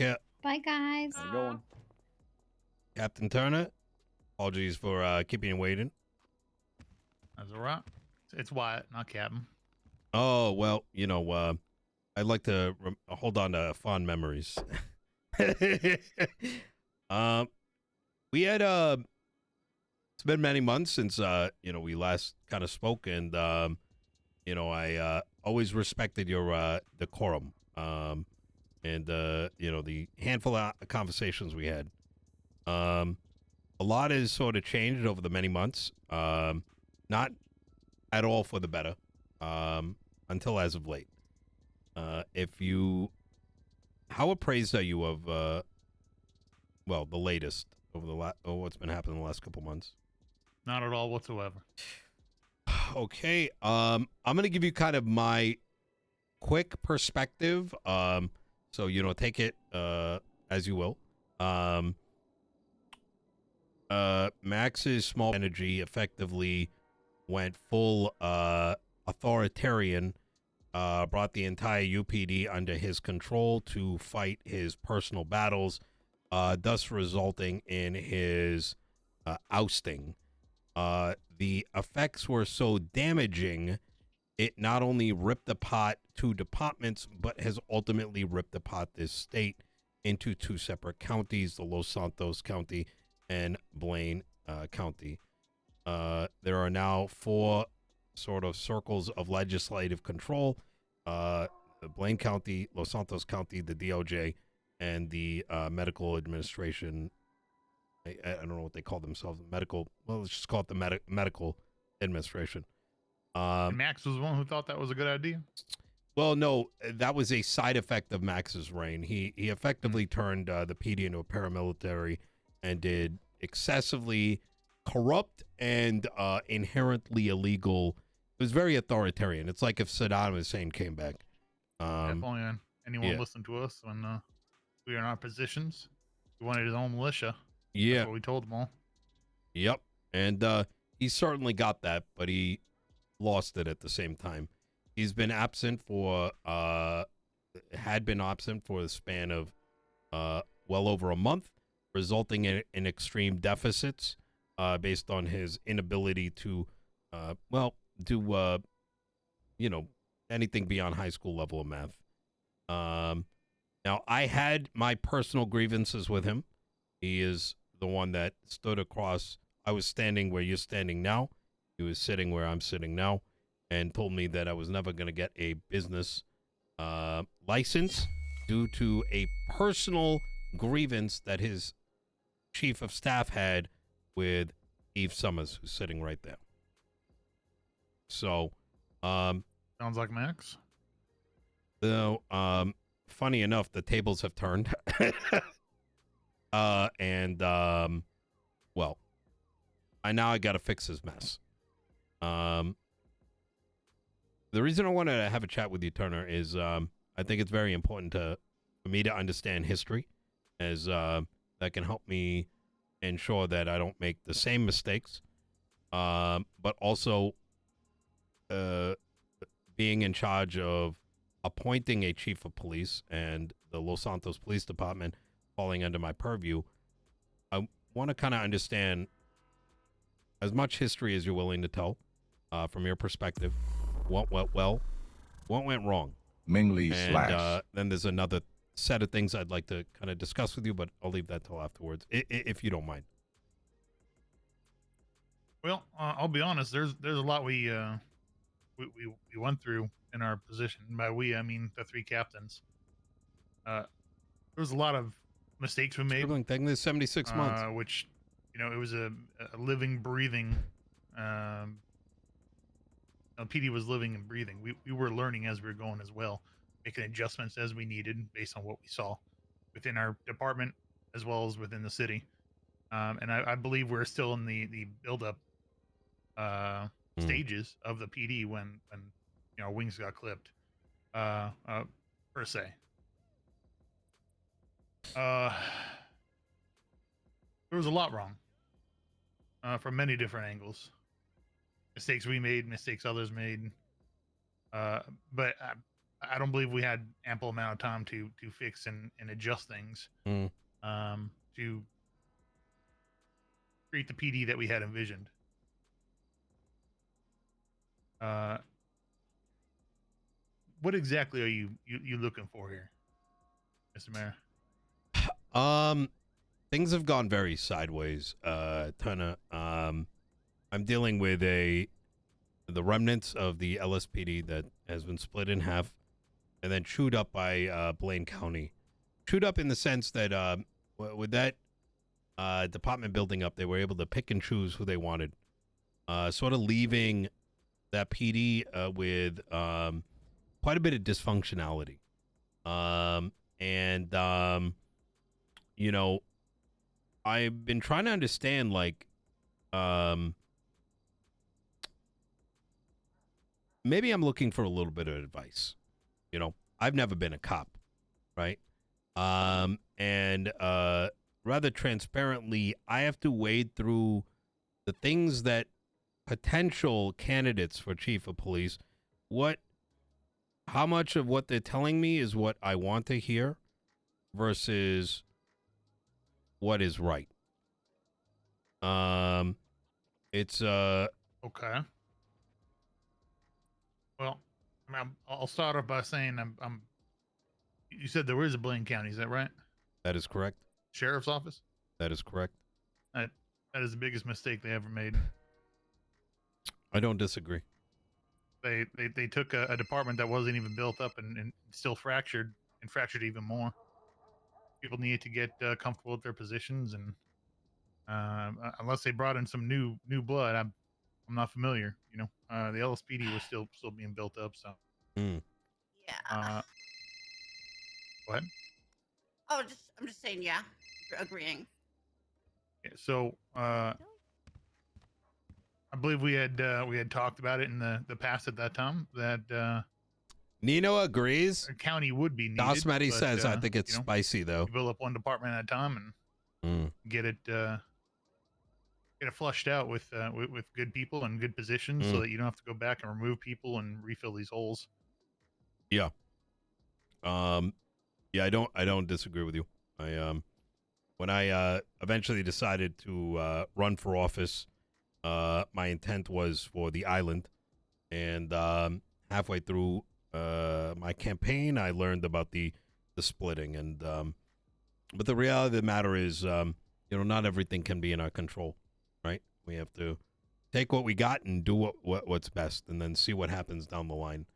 care. Bye, guys. How you going? Captain Turner, apologies for keeping you waiting. That's all right. It's Wyatt, not Captain. Oh, well, you know, I'd like to hold on to fond memories. We had, it's been many months since, you know, we last kind of spoke, and, you know, I always respected your decorum, and, you know, the handful of conversations we had. A lot has sort of changed over the many months, not at all for the better, until as of late. How appraised are you of, well, the latest over the what's been happening in the last couple months? Not at all whatsoever. Okay, I'm gonna give you kind of my quick perspective. So you know, take it as you will. Max's small energy effectively went full authoritarian, brought the entire UPD under his control to fight his personal battles, thus resulting in his ousting. The effects were so damaging, it not only ripped apart two departments, but has ultimately ripped apart this state into two separate counties, the Los Santos County and Blaine County. There are now four sort of circles of legislative control: the Blaine County, Los Santos County, the DOJ, and the medical administration. I don't know what they call themselves. Medical. Well, let's just call it the medical administration. And Max was the one who thought that was a good idea. Well, no, that was a side effect of Max's reign. He effectively turned the PD into a paramilitary and did excessively corrupt and inherently illegal. It was very authoritarian. It's like if Saddam Hussein came back. Definitely anyone listened to us when we were in our positions. He wanted his own militia. Yeah. That's what we told them all. Yep. And he certainly got that, but he lost it at the same time. He's been absent for, had been absent for the span of well over a month, resulting in extreme deficits based on his inability to, well, do, you know, anything beyond high school level of math. Now, I had my personal grievances with him. He is the one that stood across. I was standing where you're standing now. He was sitting where I'm sitting now, and told me that I was never going to get a business license due to a personal grievance that his chief of staff had with Eve Summers, who's sitting right there. So, Sounds like Max. though, funny enough, the tables have turned. Well, I got to fix his mess. The reason I wanted to have a chat with you, Turner, is I think it's very important for me to understand history, as that can help me ensure that I don't make the same mistakes. But also, being in charge of appointing a chief of police and the Los Santos Police Department falling under my purview, I want to kind of understand as much history as you're willing to tell from your perspective. What went well? What went wrong? Mingley and then there's another set of things I'd like to kind of discuss with you, but I'll leave that till afterwards, if you don't mind. Well, I'll be honest. There's a lot we went through in our position. By we, I mean the three captains. There was a lot of mistakes we made. Technically 76 months. Which, you know, it was a living, breathing. PD was living and breathing. We were learning as we were going as well, making adjustments as we needed based on what we saw within our department as well as within the city. And I believe we're still in the build-up stages of the PD when you know wings got clipped, per se. There was a lot wrong from many different angles. Mistakes we made, mistakes others made. But I don't believe we had ample amount of time to fix and adjust things Mm. to create the PD that we had envisioned. Uh, what exactly are you looking for here, Mr. Mayor? Things have gone very sideways. I'm dealing with the remnants of the LSPD that has been split in half and then chewed up by Blaine County. Chewed up in the sense that with that department building up, they were able to pick and choose who they wanted, sort of leaving that PD with quite a bit of dysfunctionality. And you know, I've been trying to understand, like, um, maybe I'm looking for a little bit of advice. I've never been a cop, right? And rather transparently, I have to wade through the things that potential candidates for chief of police, how much of what they're telling me is what I want to hear versus what is right. It's Okay. Well, I mean, I'll start off by saying I'm. You said there is a Blaine County, is that right? that is correct. Sheriff's office. That is correct. That that is the biggest mistake they ever made. I don't disagree. They took a department that wasn't even built up and still fractured and fractured even more. People needed to get comfortable with their positions, and unless they brought in some new blood, I'm not familiar. The LSPD was still being built up. So, Mm. Yeah. go ahead. Oh, I'm just saying, yeah, agreeing. Yeah, so, I believe we had talked about it in the past at that time that Nino agrees. a county would be needed. dasMEHDI but, says, I think it's spicy, though. you build up one department at a time and get it flushed out with good people and good positions, so that you don't have to go back and remove people and refill these holes. Yeah. Yeah, I don't disagree with you. When I eventually decided to run for office, my intent was for the island, and halfway through my campaign, I learned about the splitting, and but the reality of the matter is, not everything can be in our control, right? We have to take what we got and do what's best, and then see what happens down the line.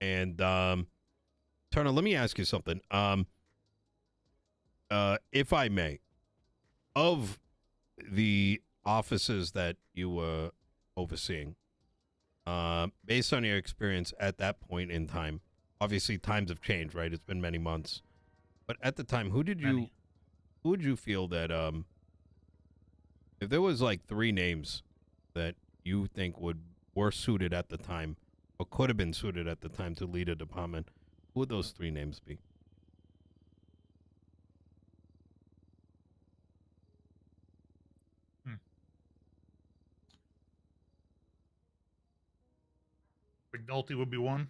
And Turner, let me ask you something. If I may, of the offices that you were overseeing, based on your experience at that point in time, obviously times have changed, right? It's been many months, but at the time, who would you feel that if there was like three names that you think were suited at the time or could have been suited at the time to lead a department, who would those three names be? McNulty would be one.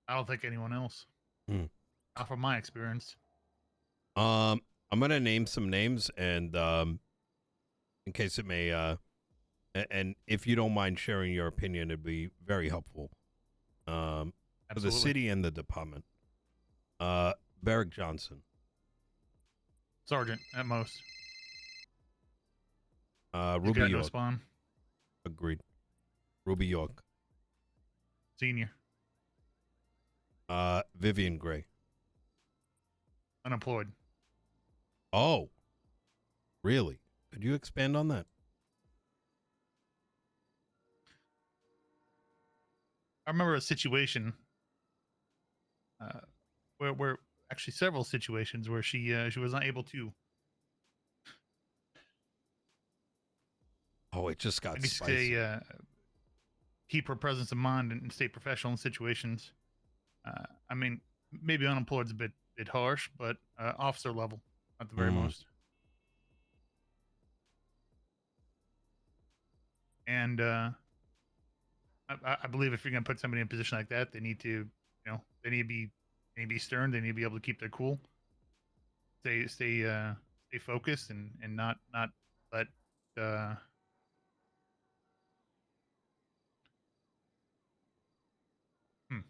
I don't think anyone else. Not from my experience. I'm gonna name some names, and in case it may, and if you don't mind sharing your opinion, it'd be very helpful. For the city and the department. Barrick Johnson. Sergeant at most. Ruby No York. spawn. Agreed. Ruby York. Senior. Vivian Gray. Unemployed. Oh, really? Could you expand on that? I remember a situation where actually several situations where she was not able to. Oh, it just got spicy. Say, keep her presence of mind and stay professional in situations. I mean, maybe unemployed's a bit harsh, but officer level at the very most. and I believe if you're going to put somebody in a position like that, they need to, they need to be stern. They need to be able to keep their cool, stay focused, and not let uh, hmm,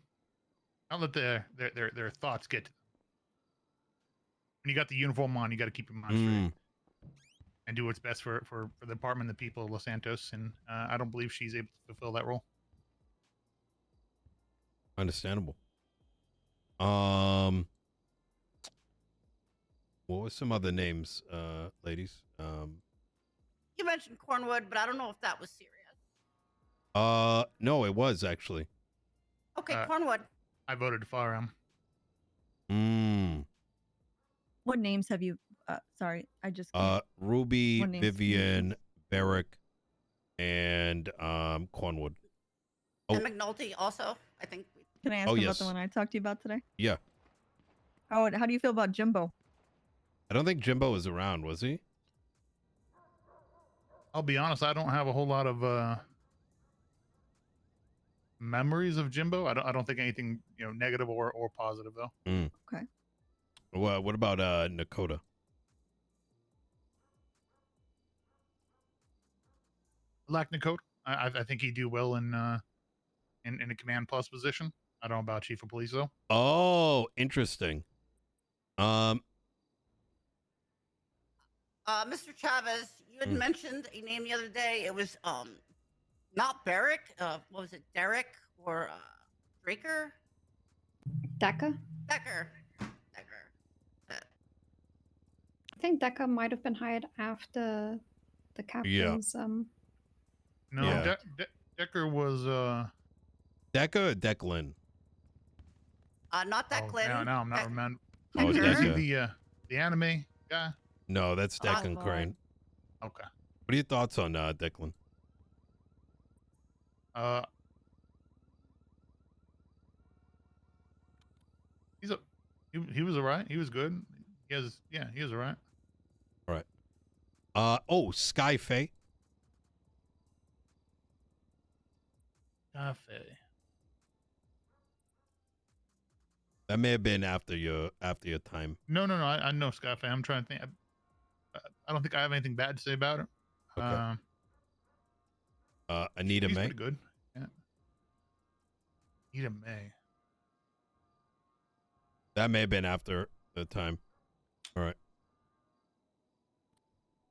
not let their thoughts get to them. When you got the uniform on, you got to keep your mind straight and do what's best for the department, the people of Los Santos. And I don't believe she's able to fulfill that role. Understandable. What were some other names, ladies? You mentioned Cornwood, but I don't know if that was serious. No, it was actually. Okay, Cornwood. I voted to fire him. What names have you? Sorry, I just. Ruby, What names can you Vivian, use? Barrick, and Cornwood. Oh. And McNulty also, I think. Can I ask about the one I talked to you about today? Yeah. How do you feel about Jimbo? I don't think Jimbo was around, was he? I'll be honest, I don't have a whole lot of memories of Jimbo. I don't think anything negative or positive though. Okay. Well, what about Nakota? Like Nakota, I think he'd do well in a command plus position. I don't know about chief of police though. Oh, interesting. Mr. Chavez, you had mentioned a name the other day. It was not Barrick. What was it, Derek or Draker? Deca? Decker. I think Deca might have been hired after the captain's. No, Yeah. Decker was. Deca or Declan? Not Declan. No, I'm not remembering. Oh, Decker. Is he Deca. the anime guy? No, that's Declan boy. Crane. Okay. What are your thoughts on Declan? He was alright. He was good. He was alright. All right. Sky Faye. Cafe. That may have been after your time. No. I know Skyface. I'm trying to think. I don't think I have anything bad to say about her. Okay. Anita she's May. pretty good. Yeah. Anita May. That may have been after the time. All right.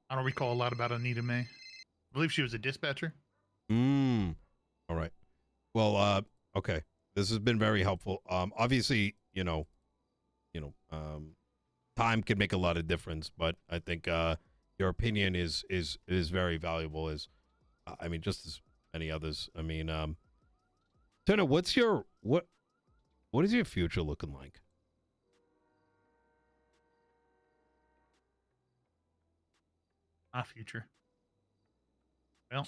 I don't recall a lot about Anita May. I believe she was a dispatcher. All right. Well, okay. This has been very helpful. Obviously, time can make a lot of difference, but I think your opinion is very valuable. Just as many others. Turner, what is your future looking like? My future. Well,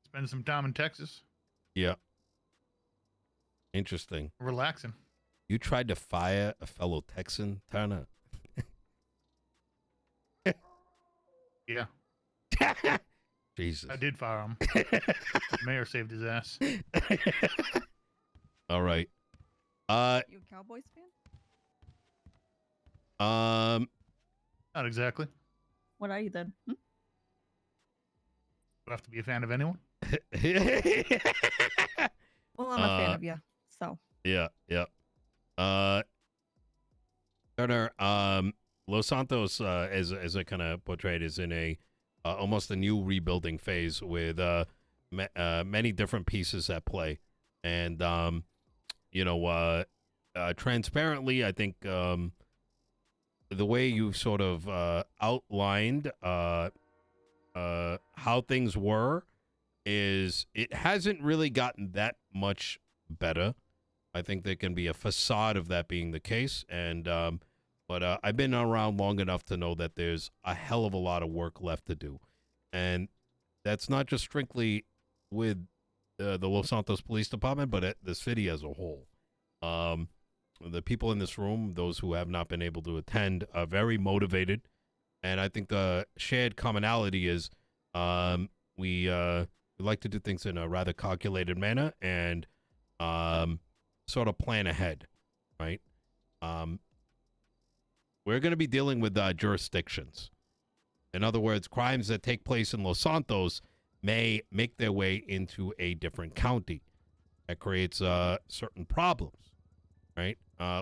spend some time in Texas. Yeah. Interesting. Relaxing. You tried to fire a fellow Texan, Turner? Yeah. Jesus. I did fire him. The mayor saved his ass. All right. You a Cowboys fan? Not exactly. What are you then? Do I have to be a fan of anyone? Well, I'm a fan of you, so. Yeah. Turner, Los Santos, as I kind of portrayed, is in a almost a new rebuilding phase with many different pieces at play, and transparently, I think the way you've sort of outlined how things were is it hasn't really gotten that much better. I think there can be a facade of that being the case, and but I've been around long enough to know that there's a hell of a lot of work left to do, and that's not just strictly with the Los Santos Police Department, but at the city as a whole. The people in this room, those who have not been able to attend, are very motivated, and I think the shared commonality is we like to do things in a rather calculated manner and sort of plan ahead, right? We're going to be dealing with jurisdictions. In other words, crimes that take place in Los Santos may make their way into a different county. That creates certain problems, right?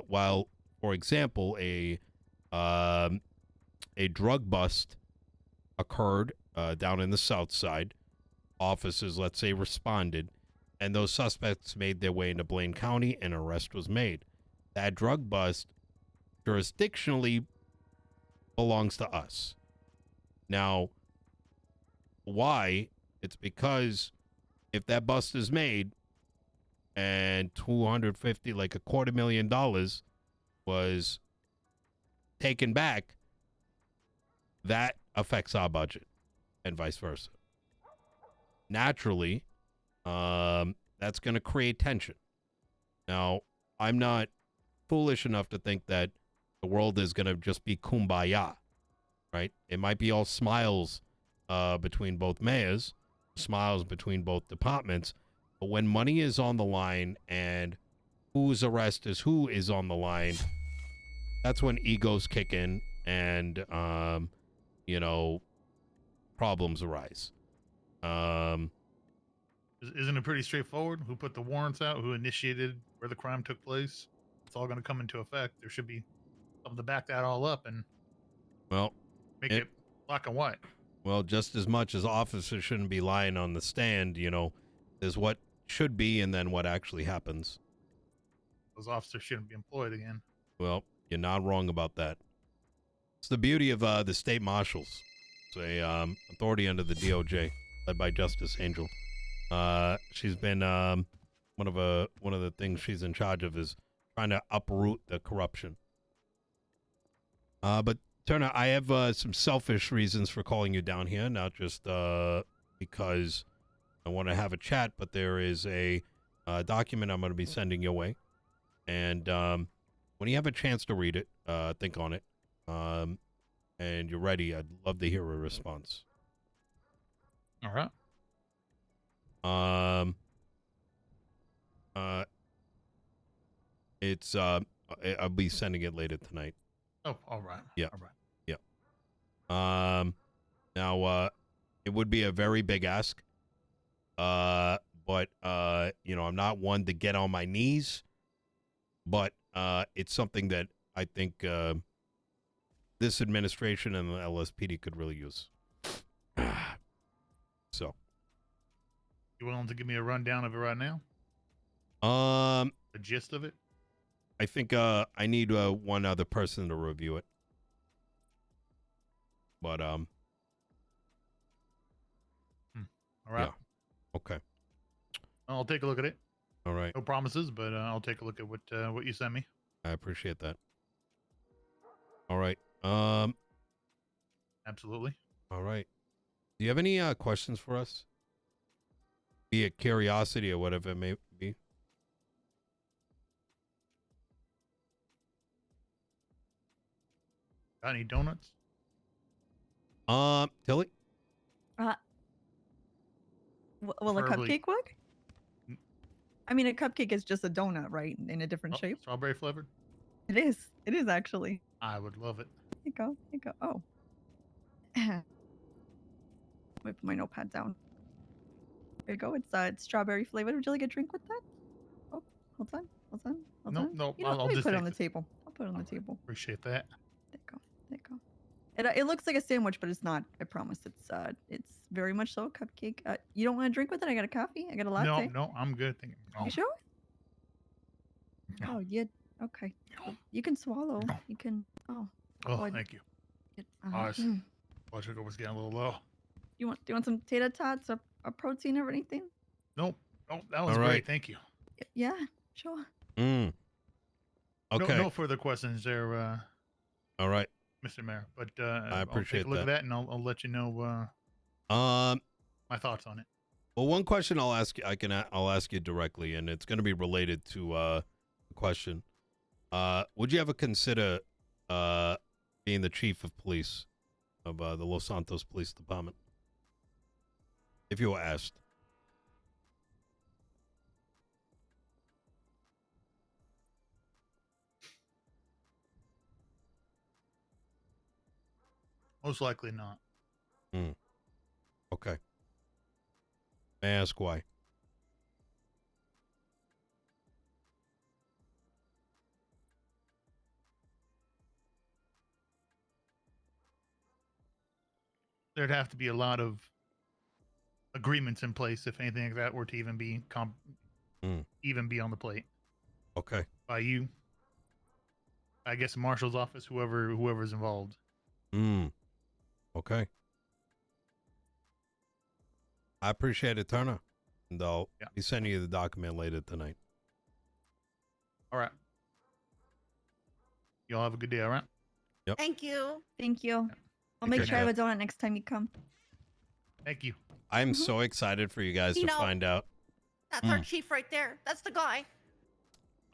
While, for example, a drug bust occurred down in the South Side, officers, let's say, responded, and those suspects made their way into Blaine County, and an arrest was made. That drug bust jurisdictionally belongs to us. Now, why? It's because if that bust is made and 250, like $250,000 was taken back, that affects our budget and vice versa. Naturally, that's going to create tension. Now, I'm not foolish enough to think that the world is going to just be kumbaya, right? It might be all smiles between both mayors, smiles between both departments, but when money is on the line and whose arrest is who is on the line, that's when egos kick in and, problems arise. Isn't it pretty straightforward? Who put the warrants out? Who initiated where the crime took place? It's all going to come into effect. There should be something to back that all up and make it black and white. Well, just as much as officers shouldn't be lying on the stand, there's what should be and then what actually happens. Those officers shouldn't be employed again. Well, you're not wrong about that. It's the beauty of the state marshals. It's a authority under the DOJ, led by Justice Angel. She's been one of the things she's in charge of is trying to uproot the corruption. But Turner, I have some selfish reasons for calling you down here, not just because I want to have a chat, but there is a document I'm going to be sending your way. And when you have a chance to read it, think on it, and you're ready, I'd love to hear a response. All right. It's I'll be sending it later tonight. Oh, all right. Yeah. All right. Now, it would be a very big ask. But I'm not one to get on my knees, but it's something that I think this administration and the LSPD could really use. So, You willing to give me a rundown of it right now? The gist of it? I think I need one other person to review it. But All right. Yeah. Okay. I'll take a look at it. All right. No promises, but I'll take a look at what you sent me. I appreciate that. All right. Absolutely. All right. Do you have any questions for us? Be it curiosity or whatever it may be. Got any donuts? Tilly? Will a Preferably- cupcake work? I mean, a cupcake is just a donut, right? In a different Oh, shape. strawberry flavored? It is. It is actually. I would love it. Here you go. Here you go. Oh. Let me put my notepad down. There you go. It's strawberry flavored. Would you like a drink with that? Oh, hold on. Hold on. Hold No, on. no, You know, I'll let me just put it take on the this. table. I'll put it on the table. Appreciate that. There you go. There you go. It looks like a sandwich, but it's not. I promise. It's very much so a cupcake. You don't want a drink with it? I got a coffee. I got a latte. No, I'm good. Thank you. No, You sure? no, Oh, yeah. Okay. no. You can swallow. No. You can. Oh. Oh, I- thank you. Uh, Nice. Blood sugar was getting a little low. Do you want some tater tots or protein or anything? Nope. That was All right. great. Thank you. Yeah. Sure. Okay. No further questions there, All right. Mr. Mayor. But I appreciate I'll take a look that. at that, and I'll let you know Um. my thoughts on it. Well, one question I'll ask you. I'll ask you directly, and it's going to be related to the question. Would you ever consider being the chief of police of the Los Santos Police Department? if you were asked. Most likely not. Okay. May I ask why? There'd have to be a lot of agreements in place if anything like that were to even be even be on the plate Okay. by you. I guess the marshal's office, whoever's involved. Okay. I appreciate it, Turner. And I'll be sending you the document later tonight. All right. Y'all have a good day, all right? Yep. Thank you. Thank you. I'll Take make care. sure I have a donut next time you come. Thank you. I'm so excited for you guys to Nino. find out. That's our chief right there. That's the guy.